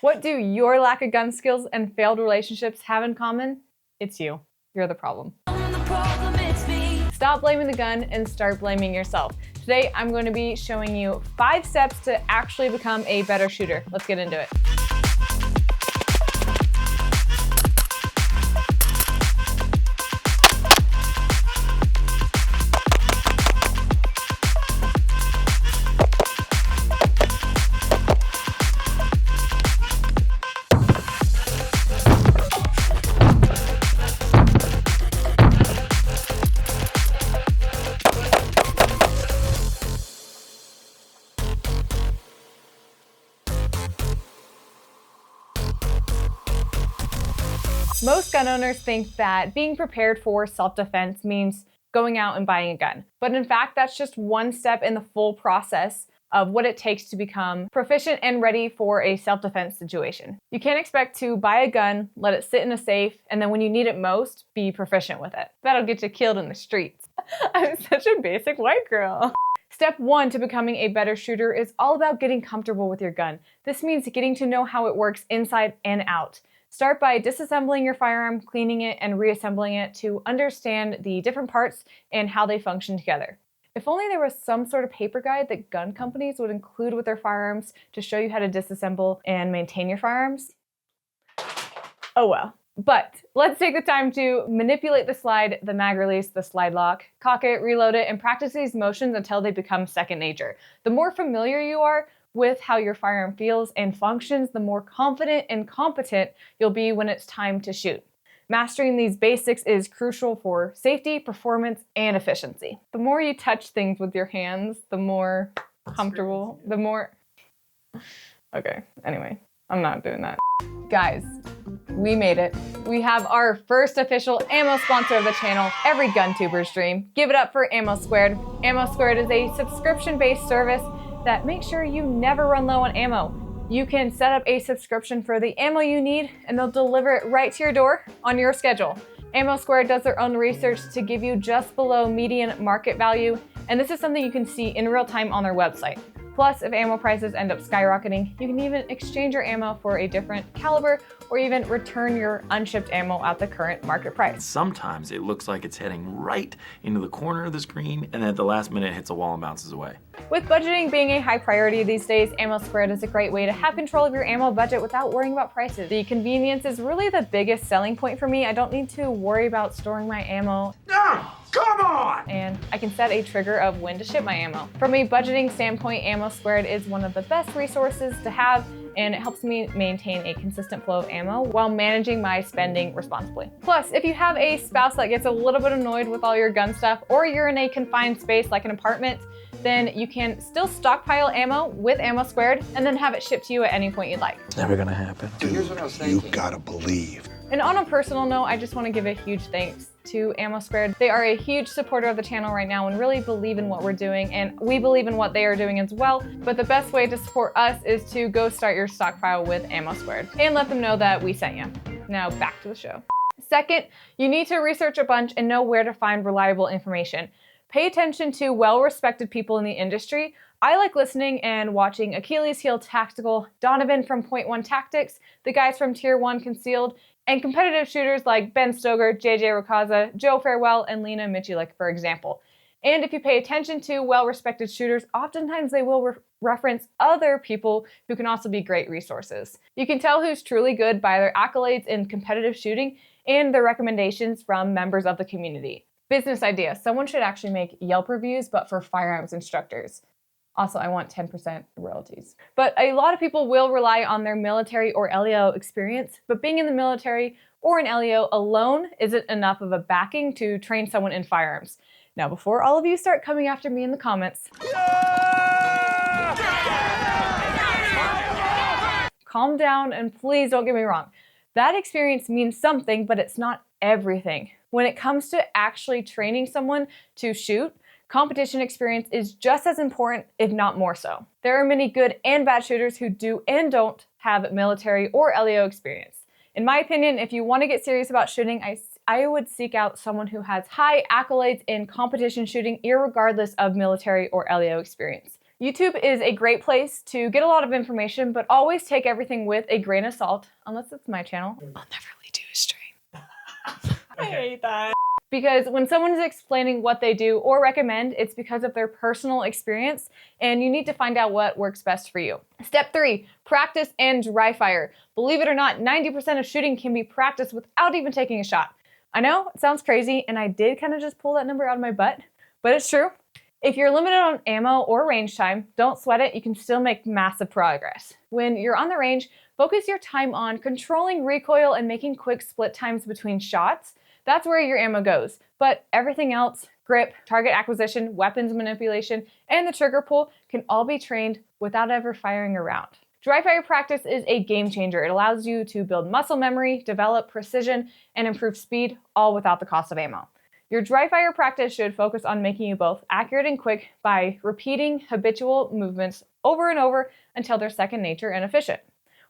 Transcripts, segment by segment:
What do your lack of gun skills and failed relationships have in common? It's you. You're the problem. Stop blaming the gun and start blaming yourself. Today, I'm going to be showing you 5 steps to actually become a better shooter. Let's get into it. Most gun owners think that being prepared for self-defense means going out and buying a gun. But in fact, that's just one step in the full process of what it takes to become proficient and ready for a self-defense situation. You can't expect to buy a gun, let it sit in a safe, and then when you need it most, be proficient with it. That'll get you killed in the streets. I'm such a basic white girl. Step 1 to becoming a better shooter is all about getting comfortable with your gun. This means getting to know how it works inside and out. Start by disassembling your firearm, cleaning it, and reassembling it to understand the different parts and how they function together. If only there was some sort of paper guide that gun companies would include with their firearms to show you how to disassemble and maintain your firearms. Oh well. But let's take the time to manipulate the slide, the mag release, the slide lock, cock it, reload it, and practice these motions until they become second nature. The more familiar you are with how your firearm feels and functions, the more confident and competent you'll be when it's time to shoot. Mastering these basics is crucial for safety, performance, and efficiency. The more you touch things with your hands, the more comfortable, the more... Okay, anyway, I'm not doing that. Guys, we made it. We have our first official ammo sponsor of the channel, every gun tuber's dream. Give it up for Ammo Squared. Ammo Squared is a subscription-based service that makes sure you never run low on ammo. You can set up a subscription for the ammo you need and they'll deliver it right to your door on your schedule. Ammo Squared does their own research to give you just below median market value, and this is something you can see in real time on their website. Plus, if ammo prices end up skyrocketing, you can even exchange your ammo for a different caliber or even return your unshipped ammo at the current market price. Sometimes it looks like it's heading right into the corner of the screen and then at the last minute hits a wall and bounces away. With budgeting being a high priority these days, Ammo Squared is a great way to have control of your ammo budget without worrying about prices. The convenience is really the biggest selling point for me. I don't need to worry about storing my ammo. Come on! And I can set a trigger of when to ship my ammo. From a budgeting standpoint, Ammo Squared is one of the best resources to have, and it helps me maintain a consistent flow of ammo while managing my spending responsibly. Plus, if you have a spouse that gets a little bit annoyed with all your gun stuff, or you're in a confined space like an apartment, then you can still stockpile ammo with Ammo Squared and then have it shipped to you at any point you'd like. It's never gonna happen. Dude, you gotta believe. And on a personal note, I just want to give a huge thanks to Ammo Squared. They are a huge supporter of the channel right now and really believe in what we're doing, and we believe in what they are doing as well. But the best way to support us is to go start your stockpile with Ammo Squared and let them know that we sent you. Now back to the show. Second, you need to research a bunch and know where to find reliable information. Pay attention to well-respected people in the industry. I like listening and watching Achilles Heel Tactical, Donovan from Point One Tactics, the guys from Tier 1 Concealed, and competitive shooters like Ben Stoger, JJ Rokaza, Joe Farewell, and Lena Michalik, for example. And if you pay attention to well-respected shooters, oftentimes they will reference other people who can also be great resources. You can tell who's truly good by their accolades in competitive shooting and their recommendations from members of the community. Business idea. Someone should actually make Yelp reviews, but for firearms instructors. Also, I want 10% royalties. But a lot of people will rely on their military or LEO experience, but being in the military or an LEO alone isn't enough of a backing to train someone in firearms. Now, before all of you start coming after me in the comments, calm down and please don't get me wrong. That experience means something, but it's not everything. When it comes to actually training someone to shoot, competition experience is just as important, if not more so. There are many good and bad shooters who do and don't have military or LEO experience. In my opinion, if you want to get serious about shooting, I would seek out someone who has high accolades in competition shooting, irregardless of military or LEO experience. YouTube is a great place to get a lot of information, but always take everything with a grain of salt, unless it's my channel. I'll never really do a stream. I hate that. Because when someone is explaining what they do or recommend, it's because of their personal experience, and you need to find out what works best for you. Step 3, practice and dry fire. Believe it or not, 90% of shooting can be practiced without even taking a shot. I know, it sounds crazy, and I did kind of just pull that number out of my butt, but it's true. If you're limited on ammo or range time, don't sweat it, you can still make massive progress. When you're on the range, focus your time on controlling recoil and making quick split times between shots. That's where your ammo goes. But everything else, grip, target acquisition, weapons manipulation, and the trigger pull can all be trained without ever firing a round. Dry fire practice is a game changer. It allows you to build muscle memory, develop precision, and improve speed, all without the cost of ammo. Your dry fire practice should focus on making you both accurate and quick by repeating habitual movements over and over until they're second nature and efficient.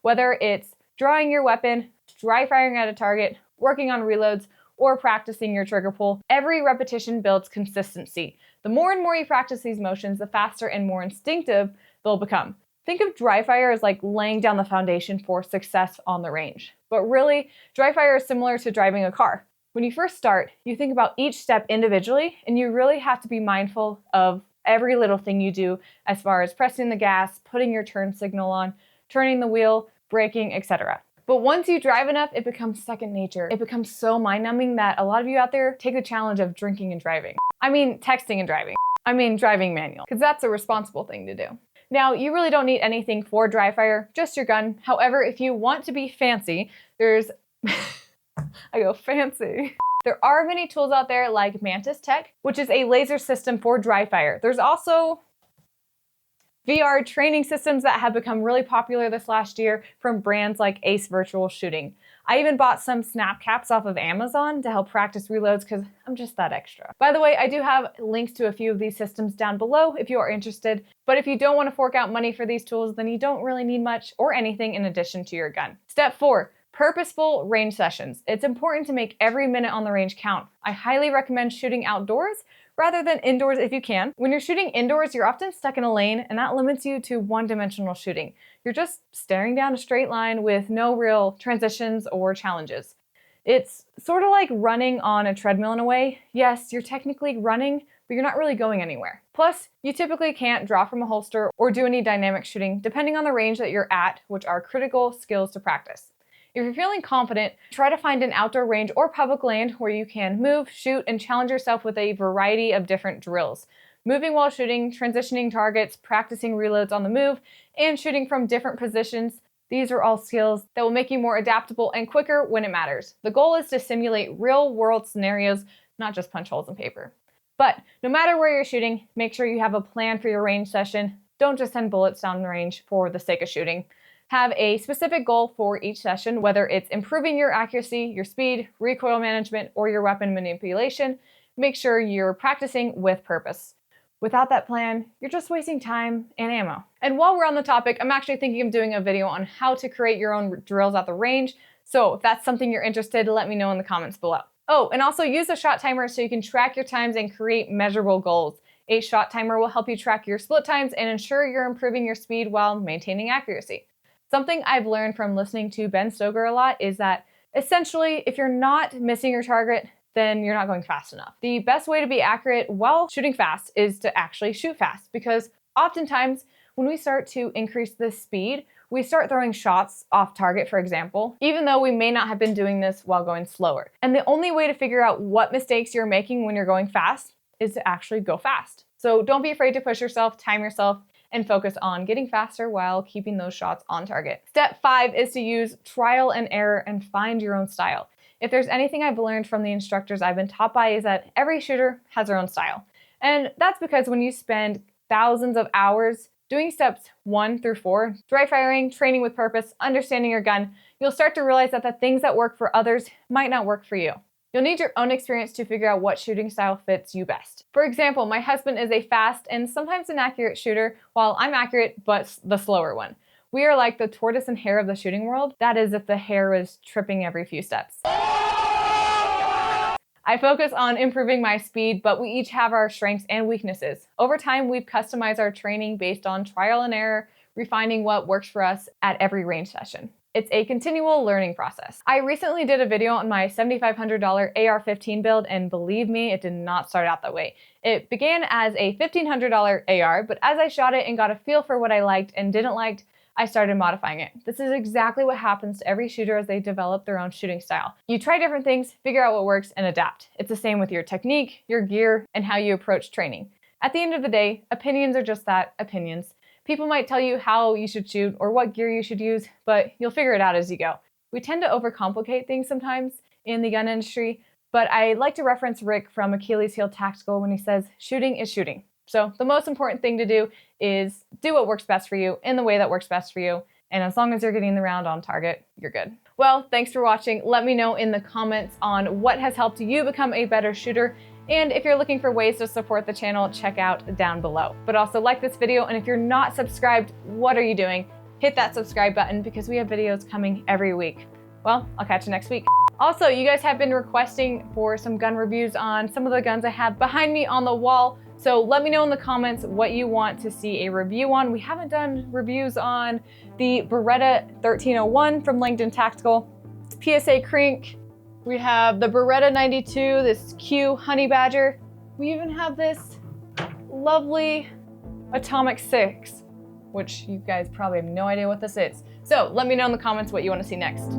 Whether it's drawing your weapon, dry firing at a target, working on reloads, or practicing your trigger pull, every repetition builds consistency. The more and more you practice these motions, the faster and more instinctive they'll become. Think of dry fire as like laying down the foundation for success on the range. But really, dry fire is similar to driving a car. When you first start, you think about each step individually, and you really have to be mindful of every little thing you do as far as pressing the gas, putting your turn signal on, turning the wheel, braking, etc. But once you drive enough, it becomes second nature. It becomes so mind-numbing that a lot of you out there take the challenge of drinking and driving. I mean, texting and driving. I mean, driving manual, because that's a responsible thing to do. Now, you really don't need anything for dry fire, just your gun. However, if you want to be fancy, there's... I go fancy. There are many tools out there like Mantis Tech, which is a laser system for dry fire. There's also VR training systems that have become really popular this last year from brands like Ace Virtual Shooting. I even bought some snap caps off of Amazon to help practice reloads because I'm just that extra. By the way, I do have links to a few of these systems down below if you are interested, but if you don't want to fork out money for these tools, then you don't really need much or anything in addition to your gun. Step 4. Purposeful range sessions. It's important to make every minute on the range count. I highly recommend shooting outdoors rather than indoors if you can. When you're shooting indoors, you're often stuck in a lane, and that limits you to one-dimensional shooting. You're just staring down a straight line with no real transitions or challenges. It's sort of like running on a treadmill in a way. Yes, you're technically running, but you're not really going anywhere. Plus, you typically can't draw from a holster or do any dynamic shooting, depending on the range that you're at, which are critical skills to practice. If you're feeling confident, try to find an outdoor range or public land where you can move, shoot, and challenge yourself with a variety of different drills. Moving while shooting, transitioning targets, practicing reloads on the move, and shooting from different positions. These are all skills that will make you more adaptable and quicker when it matters. The goal is to simulate real-world scenarios, not just punch holes in paper. But no matter where you're shooting, make sure you have a plan for your range session. Don't just send bullets down the range for the sake of shooting. Have a specific goal for each session, whether it's improving your accuracy, your speed, recoil management, or your weapon manipulation. Make sure you're practicing with purpose. Without that plan, you're just wasting time and ammo. And while we're on the topic, I'm actually thinking of doing a video on how to create your own drills at the range. So if that's something you're interested, let me know in the comments below. Oh, and also use a shot timer so you can track your times and create measurable goals. A shot timer will help you track your split times and ensure you're improving your speed while maintaining accuracy. Something I've learned from listening to Ben Stoker a lot is that essentially, if you're not missing your target, then you're not going fast enough. The best way to be accurate while shooting fast is to actually shoot fast, because oftentimes when we start to increase the speed, we start throwing shots off target, for example, even though we may not have been doing this while going slower. And the only way to figure out what mistakes you're making when you're going fast is to actually go fast. So don't be afraid to push yourself, time yourself, and focus on getting faster while keeping those shots on target. Step 5 is to use trial and error and find your own style. If there's anything I've learned from the instructors I've been taught by is that every shooter has their own style. And that's because when you spend thousands of hours doing steps 1 through 4, dry firing, training with purpose, understanding your gun, you'll start to realize that the things that work for others might not work for you. You'll need your own experience to figure out what shooting style fits you best. For example, my husband is a fast and sometimes inaccurate shooter, while I'm accurate but the slower one. We are like the tortoise and hare of the shooting world. That is, if the hare was tripping every few steps. I I focus on improving my speed, but we each have our strengths and weaknesses. Over time, we've customized our training based on trial and error, refining what works for us at every range session. It's a continual learning process. I recently did a video on my $7,500 AR-15 build, and believe me, it did not start out that way. It began as a $1,500 AR, but as I shot it and got a feel for what I liked and didn't like, I started modifying it. This is exactly what happens to every shooter as they develop their own shooting style. You try different things, figure out what works, and adapt. It's the same with your technique, your gear, and how you approach training. At the end of the day, opinions are just that, opinions. People might tell you how you should shoot or what gear you should use, but you'll figure it out as you go. We tend to overcomplicate things sometimes in the gun industry, but I like to reference Rick from Achilles Heel Tactical when he says, shooting is shooting. So the most important thing to do is do what works best for you in the way that works best for you. And as long as you're getting the round on target, you're good. Well, thanks for watching. Let me know in the comments on what has helped you become a better shooter. And if you're looking for ways to support the channel, check out down below. But also like this video, and if you're not subscribed, what are you doing? Hit that subscribe button because we have videos coming every week. Well, I'll catch you next week. Also, you guys have been requesting for some gun reviews on some of the guns I have behind me on the wall. So let me know in the comments what you want to see a review on. We haven't done reviews on the Beretta 1301 from Langdon Tactical, PSA Crink. We have the Beretta 92, this Q Honey Badger. We even have this lovely Atomic 6, which you guys probably have no idea what this is. So let me know in the comments what you want to see next.